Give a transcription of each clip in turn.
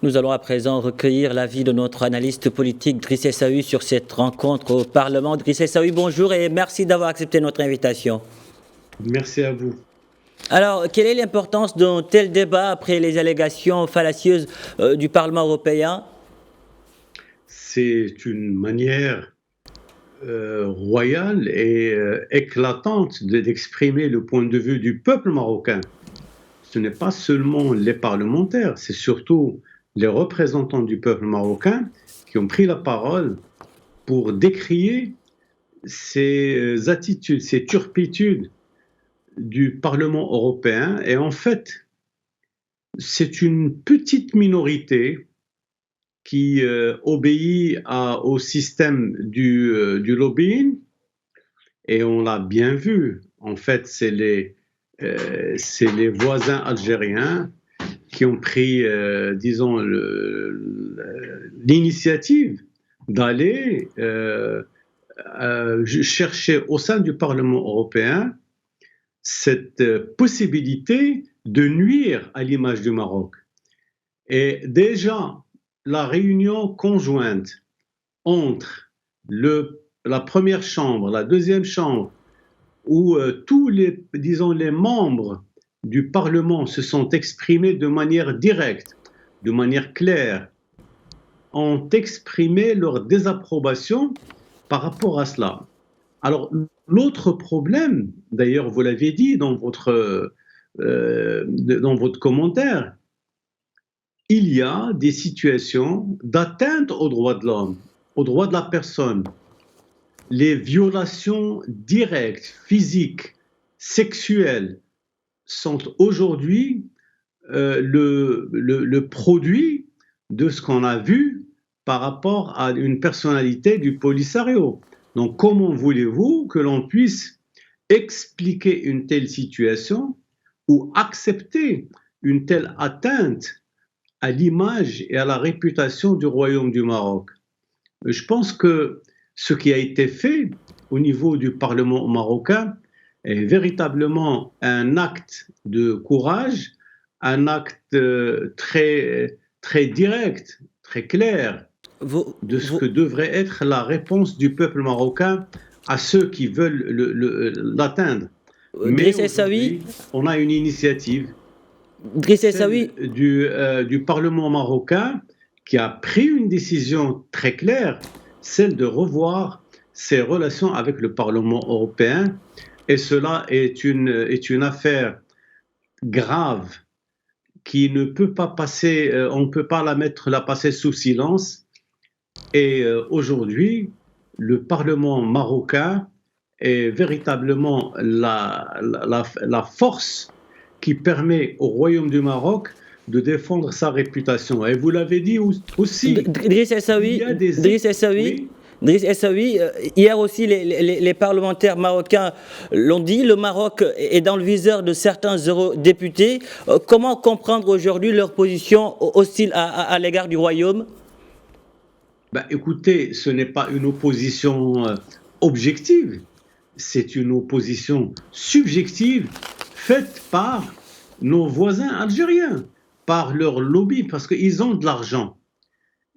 Nous allons à présent recueillir l'avis de notre analyste politique Driss Essaoui sur cette rencontre au Parlement. Driss Essaoui, bonjour et merci d'avoir accepté notre invitation. Merci à vous. Alors, quelle est l'importance d'un tel débat après les allégations fallacieuses du Parlement européen? C'est une manière royale et éclatante d'exprimer le point de vue du peuple marocain. Ce n'est pas seulement les parlementaires, c'est surtout les représentants du peuple marocain qui ont pris la parole pour décrier ces attitudes, ces turpitudes du Parlement européen. Et en fait, c'est une petite minorité qui obéit au système du lobbying. Et on l'a bien vu. En fait, c'est les voisins algériens qui ont pris, disons, l'initiative d'aller chercher au sein du Parlement européen cette possibilité de nuire à l'image du Maroc. Et déjà, la réunion conjointe entre la première chambre, la deuxième chambre, où tous les membres du Parlement se sont exprimés de manière directe, de manière claire, ont exprimé leur désapprobation par rapport à cela. Alors, l'autre problème, d'ailleurs, vous l'avez dit dans votre commentaire, il y a des situations d'atteinte aux droits de l'homme, aux droits de la personne. Les violations directes, physiques, sexuelles sont aujourd'hui le produit de ce qu'on a vu par rapport à une personnalité du Polisario. Donc, comment voulez-vous que l'on puisse expliquer une telle situation ou accepter une telle atteinte à l'image et à la réputation du Royaume du Maroc? Je pense que ce qui a été fait au niveau du Parlement marocain est véritablement un acte de courage, un acte très, très direct, très clair de ce que devrait être la réponse du peuple marocain à ceux qui veulent l'atteindre. Mais aujourd'hui, on a une initiative du Parlement marocain qui a pris une décision très claire, celle de revoir ses relations avec le Parlement européen. Et cela est une affaire grave qui ne peut pas passer, on ne peut pas la passer sous silence. Et aujourd'hui, le Parlement marocain est véritablement la force qui permet au Royaume du Maroc de défendre sa réputation. Et vous l'avez dit aussi. Driss Essaoui, hier aussi les parlementaires marocains l'ont dit, le Maroc est dans le viseur de certains eurodéputés. Comment comprendre aujourd'hui leur position hostile à l'égard du Royaume? Écoutez, ce n'est pas une opposition objective, c'est une opposition subjective faite par nos voisins algériens, par leur lobby, parce qu'ils ont de l'argent.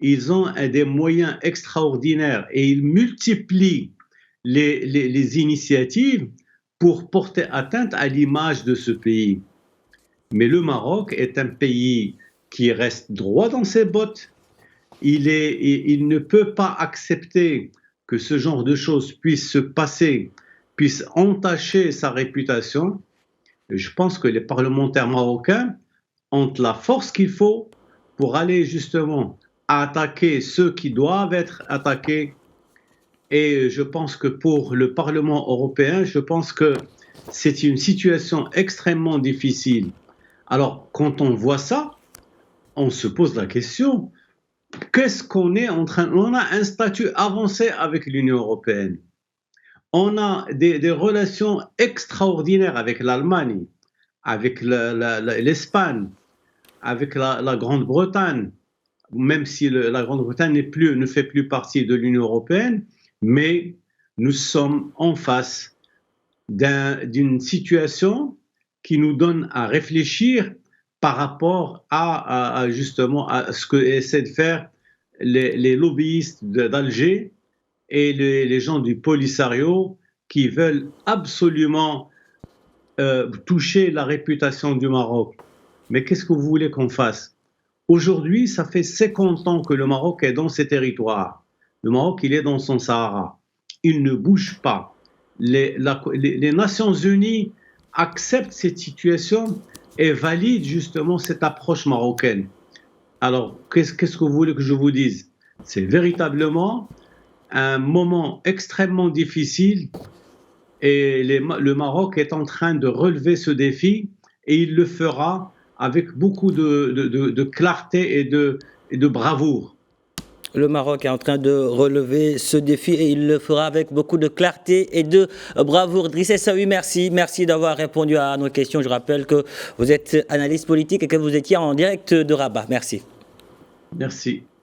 Ils ont des moyens extraordinaires et ils multiplient les initiatives pour porter atteinte à l'image de ce pays. Mais le Maroc est un pays qui reste droit dans ses bottes. Il ne peut pas accepter que ce genre de choses puisse se passer, puisse entacher sa réputation. Je pense que les parlementaires marocains ont la force qu'il faut pour aller justement attaquer ceux qui doivent être attaqués. Et je pense que pour le Parlement européen, je pense que c'est une situation extrêmement difficile. Alors, quand on voit ça, on se pose la question, qu'est-ce qu'on est en train... On a un statut avancé avec l'Union européenne. On a des relations extraordinaires avec l'Allemagne, avec l'Espagne, avec la Grande-Bretagne, même si la Grande-Bretagne ne fait plus partie de l'Union européenne, mais nous sommes en face d'une situation qui nous donne à réfléchir par rapport justement à ce que essaient de faire les lobbyistes d'Alger et les gens du Polisario qui veulent absolument toucher la réputation du Maroc. Mais qu'est-ce que vous voulez qu'on fasse? Aujourd'hui, ça fait 50 ans que le Maroc est dans ses territoires. Le Maroc, il est dans son Sahara. Il ne bouge pas. Les Nations Unies acceptent cette situation et valident justement cette approche marocaine. Alors, qu'est-ce que vous voulez que je vous dise? C'est véritablement un moment extrêmement difficile et le Maroc est en train de relever ce défi et il le fera avec beaucoup de clarté et de bravoure. Le Maroc est en train de relever ce défi et il le fera avec beaucoup de clarté et de bravoure. Driss Essaoui, merci. Merci d'avoir répondu à nos questions. Je rappelle que vous êtes analyste politique et que vous étiez en direct de Rabat. Merci. Merci.